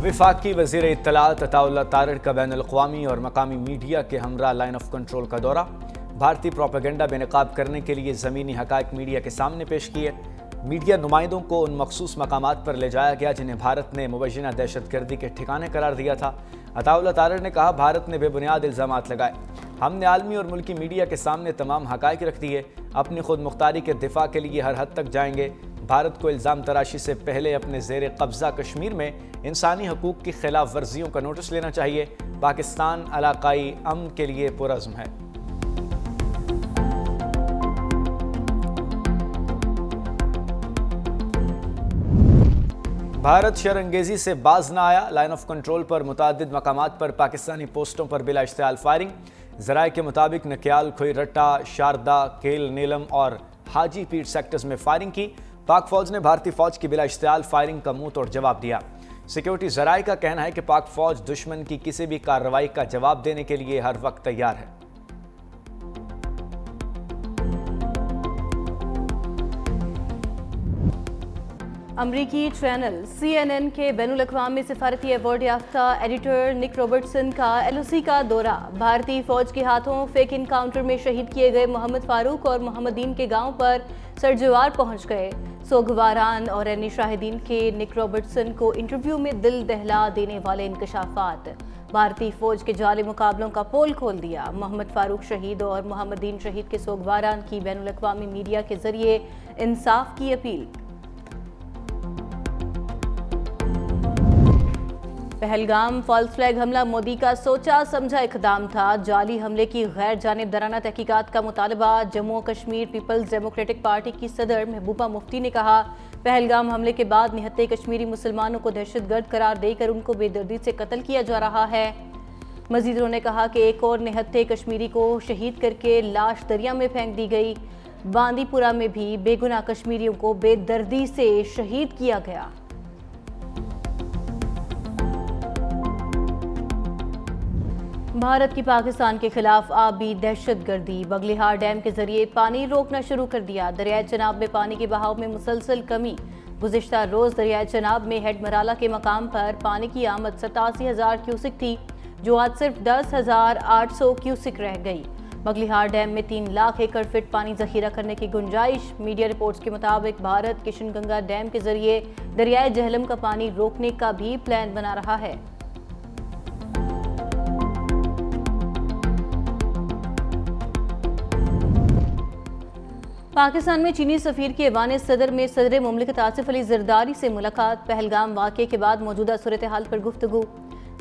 وفاقی وزیر اطلاعات عطا اللہ تارڑ کا بین الاقوامی اور مقامی میڈیا کے ہمراہ لائن آف کنٹرول کا دورہ۔ بھارتی پروپیگنڈا بے نقاب کرنے کے لیے زمینی حقائق میڈیا کے سامنے پیش کیے۔ میڈیا نمائندوں کو ان مخصوص مقامات پر لے جایا گیا جنہیں بھارت نے مبینہ دہشت گردی کے ٹھکانے قرار دیا تھا۔ عطا اللہ تارڑ نے کہا، بھارت نے بے بنیاد الزامات لگائے۔ ہم نے عالمی اور ملکی میڈیا کے سامنے تمام حقائق رکھ دیے۔ اپنی خود مختاری کے دفاع کے لیے ہر حد تک جائیں گے۔ بھارت کو الزام تراشی سے پہلے اپنے زیر قبضہ کشمیر میں انسانی حقوق کی خلاف ورزیوں کا نوٹس لینا چاہیے۔ پاکستان علاقائی امن کے لیے پرعزم ہے۔ بھارت شرانگیزی سے باز نہ آیا۔ لائن آف کنٹرول پر متعدد مقامات پر پاکستانی پوسٹوں پر بلا اشتعال فائرنگ۔ ذرائع کے مطابق نکیال، کھوئی رٹا، شاردا، کیل نیلم اور حاجی پیٹ سیکٹرز میں فائرنگ کی۔ پاک فوج نے بھارتی فوج کی بلا اشتعال فائرنگ کا منہ توڑ جواب دیا۔ سیکیورٹی ذرائع کا کہنا ہے کہ پاک فوج دشمن کی کسی بھی کارروائی کا جواب دینے کے لیے ہر وقت تیار ہے۔ امریکی چینل CNN کے بین الاقوامی سفارتی ایوارڈ یافتہ ایڈیٹر نک رابرٹسن کا LOC کا دورہ۔ بھارتی فوج کے ہاتھوں فیک انکاؤنٹر میں شہید کیے گئے محمد فاروق اور محمد دین کے گاؤں پر سرجوار پہنچ گئے۔ سوگواران اور عینی شاہدین کے نک رابرٹسن کو انٹرویو میں دل دہلا دینے والے انکشافات۔ بھارتی فوج کے جعلی مقابلوں کا پول کھول دیا۔ محمد فاروق شہید اور محمد دین شہید کے سوگواران کی بین الاقوامی میڈیا کے ذریعے انصاف کی اپیل۔ پہلگام فالس فلیگ حملہ مودی کا سوچا سمجھا اقدام تھا۔ جعلی حملے کی غیر جانبدارانہ تحقیقات کا مطالبہ۔ جموں و کشمیر پیپلز ڈیموکریٹک پارٹی کی صدر محبوبہ مفتی نے کہا، پہلگام حملے کے بعد نہتے کشمیری مسلمانوں کو دہشت گرد قرار دے کر ان کو بے دردی سے قتل کیا جا رہا ہے۔ مزید انہوں نے کہا کہ ایک اور نہتے کشمیری کو شہید کر کے لاش دریا میں پھینک دی گئی۔ باندی پورہ میں بھی بے گناہ کشمیریوں کو بے دردی سے شہید کیا گیا۔ بھارت کی پاکستان کے خلاف آبی دہشت گردی۔ بگلیہار ڈیم کے ذریعے پانی روکنا شروع کر دیا۔ دریائے چناب میں پانی کے بہاؤ میں مسلسل کمی۔ گزشتہ روز دریائے چناب میں ہیڈ مرالہ کے مقام پر پانی کی آمد 87,000 کیوسک تھی، جو آج صرف 10,800 کیوسک رہ گئی۔ بگلیہار ڈیم میں 3 لاکھ ایکڑ فٹ پانی ذخیرہ کرنے کی گنجائش۔ میڈیا رپورٹس کے مطابق بھارت کشن گنگا ڈیم کے ذریعے دریائے جہلم کا پانی روکنے کا بھی پلان بنا رہا ہے۔ پاکستان میں چینی سفیر کی ایوان صدر میں صدر مملکت آصف علی زرداری سے ملاقات۔ پہلگام واقعے کے بعد موجودہ صورتحال پر گفتگو۔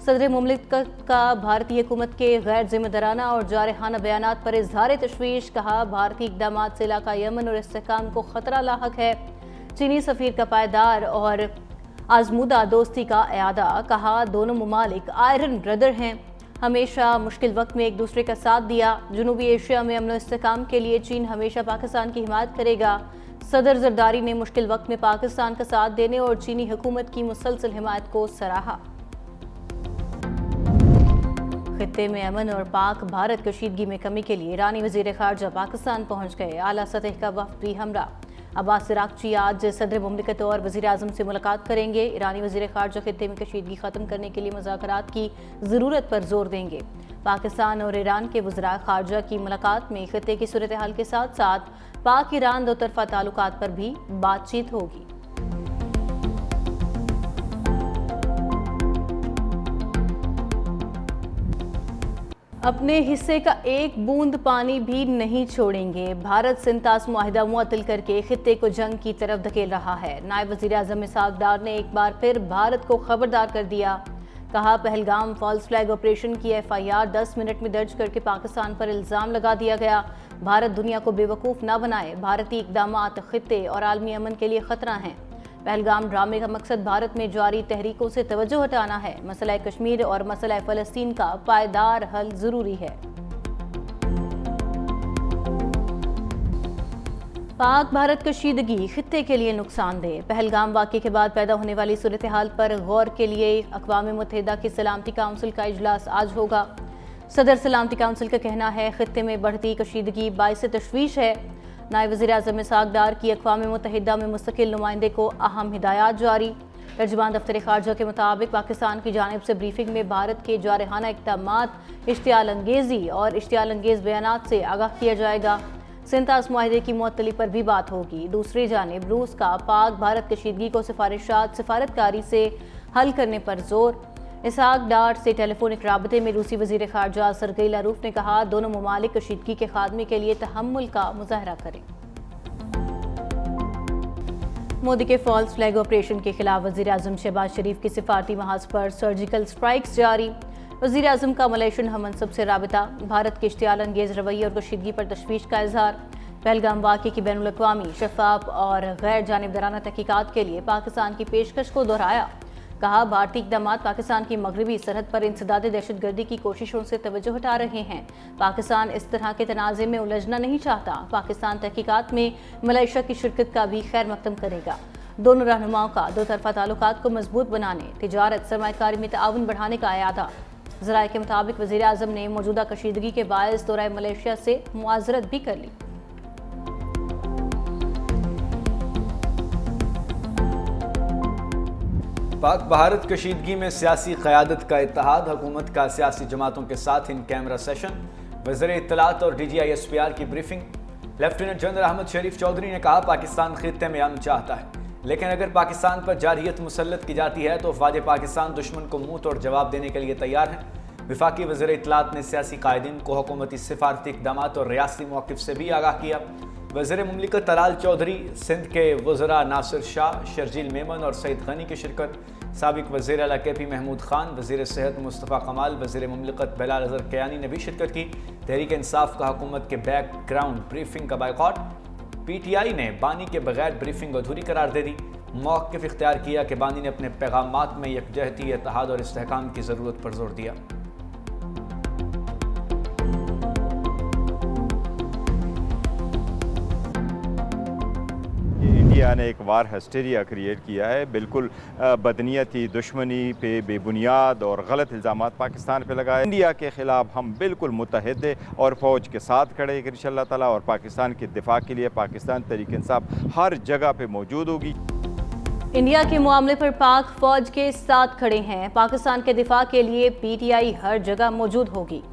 صدر مملکت کا بھارتی حکومت کے غیر ذمہ دارانہ اور جارحانہ بیانات پر اظہار تشویش۔ کہا، بھارتی اقدامات سے علاقائی امن اور استحکام کو خطرہ لاحق ہے۔ چینی سفیر کا پائیدار اور آزمودہ دوستی کا اعادہ۔ کہا، دونوں ممالک آئرن برادر ہیں، ہمیشہ مشکل وقت میں ایک دوسرے کا ساتھ دیا۔ جنوبی ایشیا میں امن و استحکام کے لیے چین ہمیشہ پاکستان کی حمایت کرے گا۔ صدر زرداری نے مشکل وقت میں پاکستان کا ساتھ دینے اور چینی حکومت کی مسلسل حمایت کو سراہا۔ خطے میں امن اور پاک بھارت کشیدگی میں کمی کے لیے ایرانی وزیر خارجہ پاکستان پہنچ گئے۔ اعلیٰ سطح کا وفد بھی ہمراہ۔ عباس عراقچی آج صدر مملکت اور وزیر اعظم سے ملاقات کریں گے۔ ایرانی وزیر خارجہ خطے میں کشیدگی ختم کرنے کے لیے مذاکرات کی ضرورت پر زور دیں گے۔ پاکستان اور ایران کے وزراء خارجہ کی ملاقات میں خطے کی صورتحال کے ساتھ ساتھ پاک ایران دو طرفہ تعلقات پر بھی بات چیت ہوگی۔ اپنے حصے کا ایک بوند پانی بھی نہیں چھوڑیں گے۔ بھارت سنتاس معاہدہ معطل کر کے خطے کو جنگ کی طرف دھکیل رہا ہے۔ نائب وزیر اعظم اسحاق ڈار نے ایک بار پھر بھارت کو خبردار کر دیا۔ کہا، پہلگام فالس فلیگ آپریشن کی FIR 10 منٹ میں درج کر کے پاکستان پر الزام لگا دیا گیا۔ بھارت دنیا کو بے وقوف نہ بنائے۔ بھارتی اقدامات خطے اور عالمی امن کے لیے خطرہ ہیں۔ پہلگام ڈرامے کا مقصد بھارت میں جاری تحریکوں سے توجہ ہٹانا ہے۔ مسئلہ کشمیر اور مسئلہ فلسطین کا پائیدار حل ضروری ہے۔ پاک بھارت کشیدگی خطے کے لیے نقصان دہ۔ پہلگام واقعے کے بعد پیدا ہونے والی صورتحال پر غور کے لیے اقوام متحدہ کی سلامتی کونسل کا اجلاس آج ہوگا۔ صدر سلامتی کونسل کا کہنا ہے، خطے میں بڑھتی کشیدگی باعث تشویش ہے۔ نائب وزیر اعظم اسحاق ڈار کی اقوام متحدہ میں مستقل نمائندے کو اہم ہدایات جاری۔ तर्जुमान दफ्तर खारजा के मुताबिक पाकिस्तान की जानिब से ब्रीफिंग में भारत के जारहाना इक़दामात, इश्तियाल अंगेज़ी और इश्तियाल अंगेज़ बयानात से आगाह किया जाएगा। सिंतास मुआहदे की मुअत्तली पर भी बात होगी। दूसरी जानिब रूस का पाक भारत कशीदगी को सिफारिशात सफारतकारी से हल करने पर जोर। इसहाक डार से टेलीफोनिक राबते में रूसी वज़ीर ख़ारजा सरगई लारूफ ने कहा, दोनों ममालिक कशीदगी के खात्मे के लिए तहम्मुल का मुज़ाहरा करें। मोदी के फॉल्स फ्लैग ऑपरेशन के खिलाफ वज़ीर आज़म शहबाज शरीफ की सिफारती महाज पर सर्जिकल स्ट्राइक्स जारी। वज़ीर आज़म का मलेशियन हममनसब से राबिता, भारत के इश्तियाल अंगेज़ रवैये और कशीदगी पर तशवीश का इजहार। पहलगाम वाक़े की बैनुल अक़वामी, शफ़ाफ़ और गैर जानिबदाराना तहक़ीक़ात के लिए पाकिस्तान की पेशकश को दोहराया। कहा, भारतीय इक़दामात पाकिस्तान की मगरबी सरहद पर इंसदाद दहशतगर्दी की कोशिशों से तवज्जो हटा रहे हैं। पाकिस्तान इस तरह के तनाज़े में उलझना नहीं चाहता। पाकिस्तान तहक़ीक़ात में मलेशिया की शिरकत का भी खैर मकदम करेगा। दोनों रहनुमाओं का दो तरफ़ा ताल्लुकात को मजबूत बनाने, तिजारत, सरमायाकारी में ताउन बढ़ाने का इरादा। ज़राए के मुताबिक वज़ीर आज़म ने मौजूदा कशीदगी के बायस दौराए मलेशिया से मुआज़रत भी कर ली। पाक भारत कशीदगी में सियासी क़यादत का इत्तेहाद, हुकूमत का सियासी जमातों के साथ इन कैमरा सेशन, वज़ीर इत्तलात और DGI-SPR की ब्रीफिंग। लेफ्टिनेंट जनरल अहमद शरीफ चौधरी ने कहा, पाकिस्तान खित्ते में अमन चाहता है, लेकिन अगर पाकिस्तान पर जारहियत मुसल्लत की जाती है तो अफ़वाज पाकिस्तान दुश्मन को मुँह तोड़ जवाब देने के लिए तैयार हैं। वफाकी वज़ीर इत्तलात ने सियासी कायदीन को हुकूमती सिफारती इक़दामात और रियासती मौक़िफ़ से भी आगाह किया। वज़ीर मुमलिकत तलाल चौधरी, सिंध के वज़रा नासिर शाह, शर्जील मेमन और सईद गनी की शिरकत। साबिक वज़ीर आला KP महमूद खान, वज़ीर सेहत मुस्तफ़ा कमाल, वज़ीर मुमलिकत बिलाल अज़हर कयानी ने भी शिरकत की। तहरीक इंसाफ का हुकूमत के बैकग्राउंड ब्रीफिंग का बायकॉट। PTI ने बानी के बगैर ब्रीफिंग अधूरी करार दे दी। मौक़िफ़ इख्तियार किया कि बानी ने अपने पैगामात में यकजहती, इत्तेहाद और इस्तेहकाम की ज़रूरत पर जोर दिया। इंडिया ने एक वार हिस्टेरिया क्रिएट किया है। बिल्कुल बदनीयती, दुश्मनी पे बेबुनियाद और गलत इल्ज़ामात पाकिस्तान पे लगाए। इंडिया के ख़िलाफ़ हम बिल्कुल मुत्तहिद हैं और फ़ौज के साथ खड़े हैं इंशाअल्लाह ताला, और पाकिस्तान के दिफा के लिए पाकिस्तान तहरीक इंसाफ हर जगह पे मौजूद होगी। इंडिया के मामले पर पाक फ़ौज के साथ खड़े हैं। पाकिस्तान के दिफा के लिए PTI हर जगह मौजूद होगी।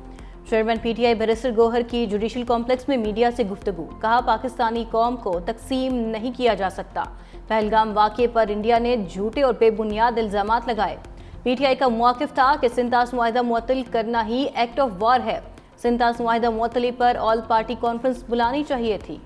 चेयरमैन PTI बैरिस्टर गौहर की जुडिशल कॉम्प्लेक्स में मीडिया से गुफ्तगू। कहा, पाकिस्तानी कौम को तकसीम नहीं किया जा सकता। पहलगाम वाक़े पर इंडिया ने झूठे और बेबुनियाद इल्ज़ामात लगाए। PTI का मौक़िफ़ था कि सिंतास मुआहिदा मुअत्तल करना ही एक्ट ऑफ वार है। सिंतास मुआहिदा मुअत्तली पर ऑल पार्टी कॉन्फ्रेंस बुलानी चाहिए थी।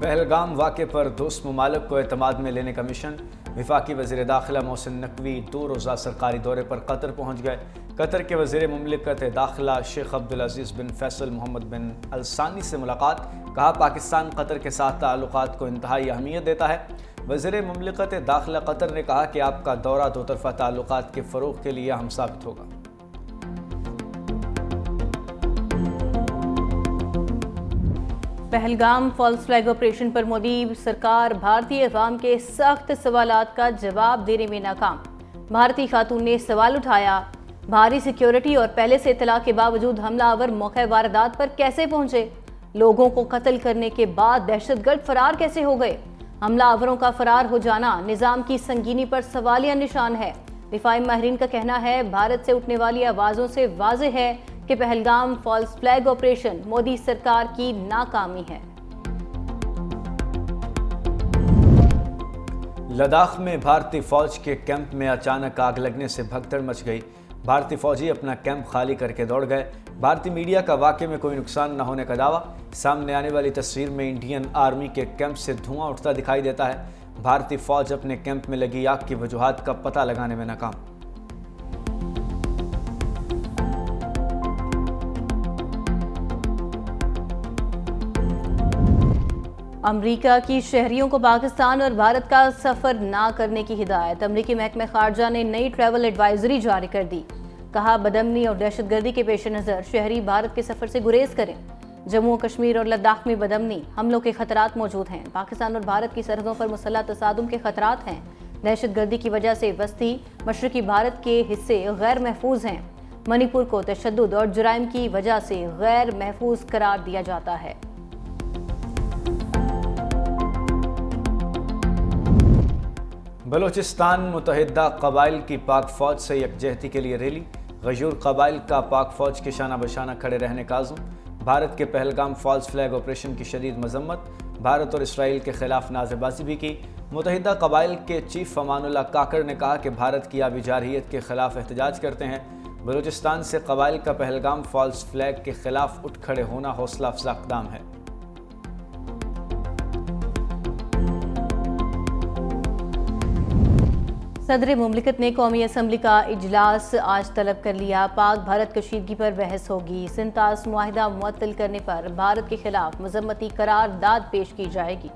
पहलगाम वाक़े पर दोस्त ममालिक को एतमाद में लेने का मिशन। वफाकी वज़ीर दाखिला मोहसिन नकवी 2 रोज़ा सरकारी दौरे पर कतर पहुँच गए। कतर के वज़ीर मुमलिकत दाखिला शेख अब्दुल अज़ीज़ बिन फैसल मोहम्मद बिन अलसानी से मुलाकात। कहा, पाकिस्तान कतर के साथ ताल्लुकात को इंतहाई अहमियत देता है। वज़ीर मुमलिकत दाखिला कतर ने कहा कि आपका दौरा दो तरफ़ा ताल्लुकात के फ़रोग़ के लिए अहम साबित होगा। पहलगाम फॉल्स फ्लैग ऑपरेशन पर मोदी सरकार भारतीय अवाम के सख्त सवालात का जवाब देने में नाकाम। भारतीय खातून ने सवाल उठाया, भारी सिक्योरिटी और पहले से इत्तला के बावजूद हमलावर मौके वारदात पर कैसे पहुंचे? लोगों को कत्ल करने के बाद दहशतगर्द फरार कैसे हो गए? हमलावरों का फरार हो जाना निज़ाम की संगीनी पर सवालिया निशान है। दिफाई माहिरीन का कहना है, भारत से उठने वाली आवाज़ों से वाज़ेह है कि Pahalgam false flag operation Modi सरकार की नाकामी है। लद्दाख में भारतीय फौज के कैंप में अचानक आग लगने से भगदड़ मच गई। भारतीय फौजी अपना कैंप खाली करके दौड़ गए। भारतीय मीडिया का वाक़े में कोई नुकसान न होने का दावा। सामने आने वाली तस्वीर में इंडियन आर्मी के कैंप से धुआं उठता दिखाई देता है। भारतीय फौज अपने कैंप में लगी आग की वजूहात का पता लगाने में नाकाम। अमरीका की शहरियों को पाकिस्तान और भारत का सफ़र ना करने की हिदायत। अमरीकी महकमा खारजा ने नई ट्रैवल एडवाइजरी जारी कर दी। कहा, बदअमनी और दहशतगर्दी के पेश नज़र शहरी भारत के सफ़र से गुरेज करें। जम्मू कश्मीर और लद्दाख में बदअमनी हमलों के खतरात मौजूद हैं। पाकिस्तान और भारत की सरहदों पर मुसल्लह तसादुम के खतरात हैं। दहशतगर्दी की वजह से वस्ती मशरकी भारत के हिस्से गैर महफूज हैं। मणिपुर को तशद्दुद और जुराइम की वजह से गैर महफूज करार दिया जाता है। बलूचिस्तान मुतहिदा कबाइल की पाक फौज से यकजहती के लिए रैली। गयूर कबाइल का पाक फौज के शाना बशाना खड़े रहने का आज़म। भारत के पहलगाम फॉल्स फ्लैग ऑपरेशन की शदीद मजम्मत। भारत और इसराइल के खिलाफ नाज़ेबाजी भी की। मुतहिदा कबाइल के चीफ अमानुल्लाह काकर ने कहा कि भारत की आबी जारहियत के खिलाफ एहतजाज करते हैं। बलूचिस्तान से कबाइल का पहलगाम फॉल्स फ्लैग के खिलाफ उठ खड़े होना हौसला अफजा इक़दाम है। सदर मुमलिकत ने कौमी असम्बली का इजलास आज तलब कर लिया। पाक भारत कशीदगी पर बहस होगी। सिंतास मुआहिदा मुअत्तल करने पर भारत के खिलाफ मजम्मती करारदाद पेश की जाएगी।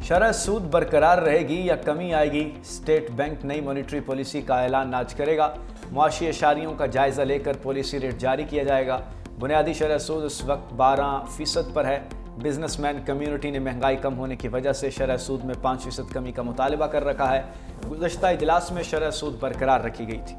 शरह सूद बरकरार रहेगी या कमी आएगी? स्टेट बैंक नई मॉनिटरी पॉलिसी का ऐलान आज करेगा। मुआशी अशारियों का जायजा लेकर पॉलिसी रेट जारी किया जाएगा। बुनियादी शरह सूद इस वक्त 12% पर है। बिजनेसमैन कम्युनिटी ने महंगाई कम होने की वजह से शरह सूद में 5% कमी का मुतालबा कर रखा है। गुज़श्ता इजलास में शरह सूद बरकरार रखी गई थी।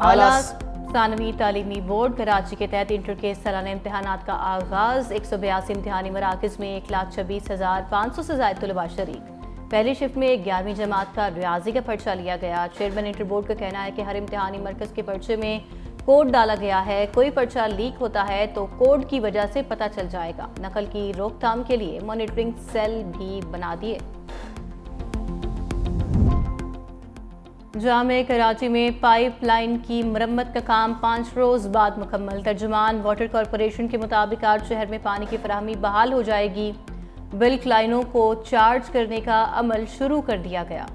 आला सानवी तालीमी बोर्ड कराची के तहत इंटर के सालाना इम्तहानात का आगाज़। 182 इम्तहानी मराकज़ में 1,26,500 से ज़ायद तलबा शरीक। पहली शिफ्ट में 11वीं जमात का रियाजी का पर्चा लिया गया। चेयरमैन इंटर बोर्ड का कहना है कि हर इम्तहानी मरकज़ के पर्चे में कोड डाला गया है। कोई पर्चा लीक होता है तो कोड की वजह से पता चल जाएगा। नकल की रोकथाम के लिए मॉनिटरिंग सेल भी बना दिए। जामे कराची में पाइप लाइन की मरम्मत का काम 5 रोज़ बाद मुकम्मल। तर्जुमान वाटर कॉरपोरेशन के मुताबिक आज शहर में पानी की फराहमी बहाल हो जाएगी। बिल्क लाइनों को चार्ज करने का अमल शुरू कर दिया गया।